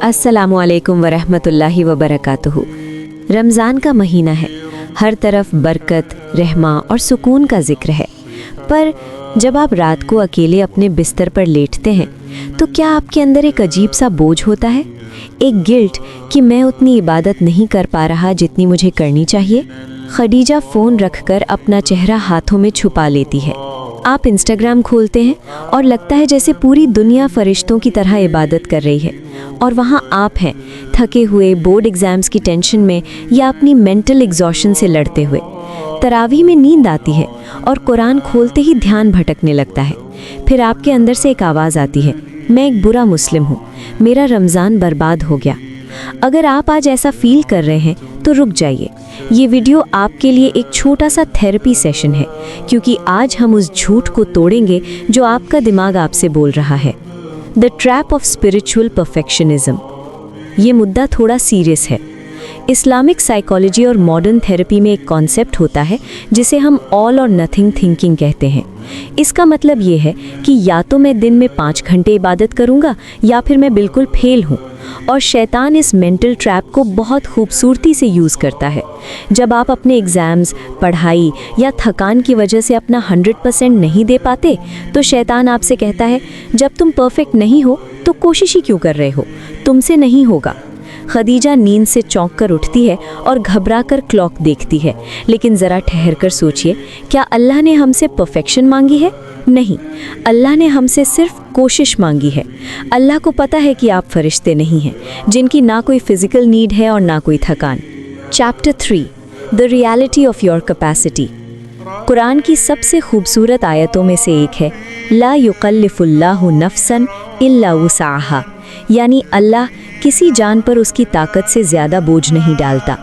अस्सलामुअलैकुम वरहमतुल्लाहि वबरकातुहू। रमज़ान का महीना है, हर तरफ बरकत, रहमा और सुकून का जिक्र है। पर जब आप रात को अकेले अपने बिस्तर पर लेटते हैं तो क्या आपके अंदर एक अजीब सा बोझ होता है, एक गिल्ट कि मैं उतनी इबादत नहीं कर पा रहा जितनी मुझे करनी चाहिए। खदीजा फ़ोन रखकर अपना चेहरा हाथों में छुपा लेती है। आप इंस्टाग्राम खोलते हैं और लगता है जैसे पूरी दुनिया फरिश्तों की तरह इबादत कर रही है, और वहाँ आप हैं थके हुए बोर्ड एग्ज़ाम्स की टेंशन में या अपनी मेंटल एग्जॉशन से लड़ते हुए। तरावी में नींद आती है और कुरान खोलते ही ध्यान भटकने लगता है। फिर आपके अंदर से एक आवाज़ आती है, मैं एक बुरा मुस्लिम हूँ, मेरा रमज़ान बर्बाद हो गया। अगर आप आज ऐसा फील कर रहे हैं तो रुक जाइए, ये वीडियो आपके लिए एक छोटा सा थेरेपी सेशन है, क्योंकि आज हम उस झूठ को तोड़ेंगे जो आपका दिमाग आपसे बोल रहा है। The trap of spiritual perfectionism. ये मुद्दा थोड़ा सीरियस है। इस्लामिक साइकोलॉजी और मॉडर्न थेरेपी में एक कॉन्सेप्ट होता है जिसे हम ऑल और नथिंग थिंकिंग कहते हैं। इसका मतलब ये है कि या तो मैं दिन में 5 घंटे इबादत करूँगा या फिर मैं बिल्कुल फेल हूँ। और शैतान इस मेंटल ट्रैप को बहुत खूबसूरती से यूज़ करता है। जब आप अपने एग्ज़ाम्स, पढ़ाई या थकान की वजह से अपना 100% नहीं दे पाते तो शैतान आपसे कहता है, जब तुम परफेक्ट नहीं हो तो कोशिश ही क्यों कर रहे हो, तुमसे नहीं होगा। खदीजा नींद से चौंक कर उठती है और घबरा कर क्लॉक देखती है, लेकिन ज़रा ठहर कर सोचिए, क्या अल्लाह ने हमसे परफेक्शन मांगी है? नहीं, अल्लाह ने हमसे सिर्फ कोशिश मांगी है। अल्लाह को पता है कि आप फरिश्ते नहीं हैं जिनकी ना कोई फिजिकल नीड है और ना कोई थकान। Chapter 3, the reality of your capacity. Quran की सबसे खूबसूरत आयतों में से एक है, ला युकल्लिफुल्लाहु नफ्सन इल्ला वुसअहा, यानी अल्लाह किसी जान पर उसकी ताकत से ज़्यादा बोझ नहीं डालता।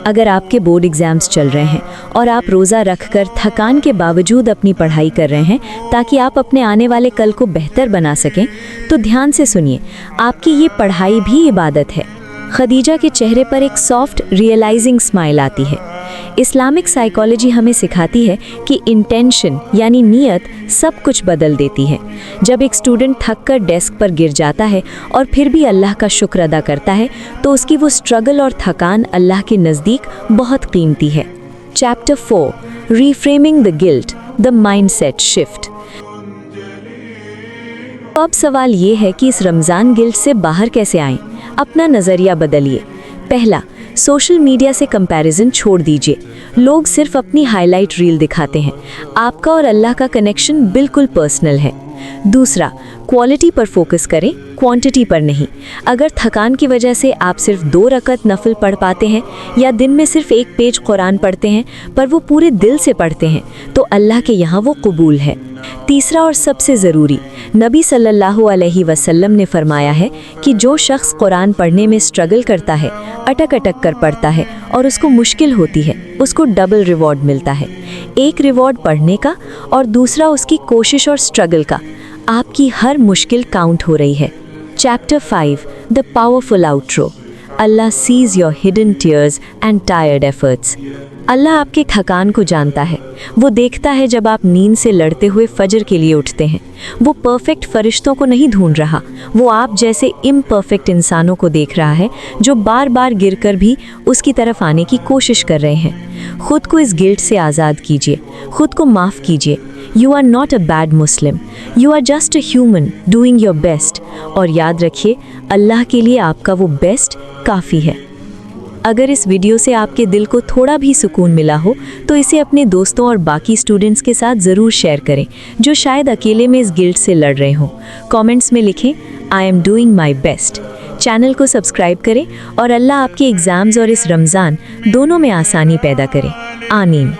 अगर आपके बोर्ड एग्ज़ाम्स चल रहे हैं और आप रोज़ा रखकर थकान के बावजूद अपनी पढ़ाई कर रहे हैं ताकि आप अपने आने वाले कल को बेहतर बना सकें, तो ध्यान से सुनिए, आपकी ये पढ़ाई भी इबादत है। खदीजा के चेहरे पर एक सॉफ्ट रियलाइजिंग स्माइल आती है। इस्लामिक साइकोलॉजी हमें सिखाती है कि इंटेंशन यानी नीयत सब कुछ बदल देती है। जब एक स्टूडेंट थक कर डेस्क पर गिर जाता है और फिर भी अल्लाह का शुक्र अदा करता है तो उसकी वो स्ट्रगल और थकान अल्लाह के नज़दीक बहुत कीमती है। Chapter 4, reframing the guilt, the mindset shift. अब सवाल ये है कि इस रमज़ान गिल्ट से बाहर कैसे आएं? अपना नज़रिया बदलिए। पहला, सोशल मीडिया से कंपैरिजन छोड़ दीजिए। लोग सिर्फ अपनी हाईलाइट रील दिखाते हैं, आपका और अल्लाह का कनेक्शन बिल्कुल पर्सनल है। दूसरा, क्वालिटी पर फोकस करें, क्वांटिटी पर नहीं। अगर थकान की वजह से आप सिर्फ 2 रकत नफल पढ़ पाते हैं या दिन में सिर्फ 1 पेज कुरान पढ़ते हैं पर वो पूरे दिल से पढ़ते हैं तो अल्लाह के यहाँ वो कबूल है। तीसरा और सबसे ज़रूरी, नबी सल्लल्लाहु अलैहि वसल्लम ने फरमाया है कि जो शख्स कुरान पढ़ने में स्ट्रगल करता है, अटक अटक कर पढ़ता है और उसको मुश्किल होती है, उसको डबल रिवॉर्ड मिलता है। एक रिवॉर्ड पढ़ने का और दूसरा उसकी कोशिश और स्ट्रगल का। आपकी हर मुश्किल काउंट हो रही है। Chapter 5, the powerful outro. Allah sees your hidden tears and tired efforts. Allah आपके थकान को जानता है। वो देखता है जब आप नींद से लड़ते हुए फजर के लिए उठते हैं। वो परफेक्ट फरिश्तों को नहीं ढूंढ रहा, वो आप जैसे इम्परफेक्ट इंसानों को देख रहा है जो बार बार गिरकर भी उसकी तरफ आने की कोशिश कर रहे हैं। खुद को इस गिल्ट से आज़ाद कीजिए, खुद को माफ़ कीजिए। You are not a bad Muslim, you are just a human doing your best. और याद रखिए, अल्लाह के लिए आपका वो बेस्ट काफ़ी है। अगर इस वीडियो से आपके दिल को थोड़ा भी सुकून मिला हो तो इसे अपने दोस्तों और बाकी स्टूडेंट्स के साथ ज़रूर शेयर करें जो शायद अकेले में इस गिल्ट से लड़ रहे हों। कमेंट्स में लिखें, I am doing my best. Channel को सब्सक्राइब करें और अल्लाह आपके एग्ज़ाम्स और इस रमज़ान दोनों में आसानी पैदा करें। आमीन।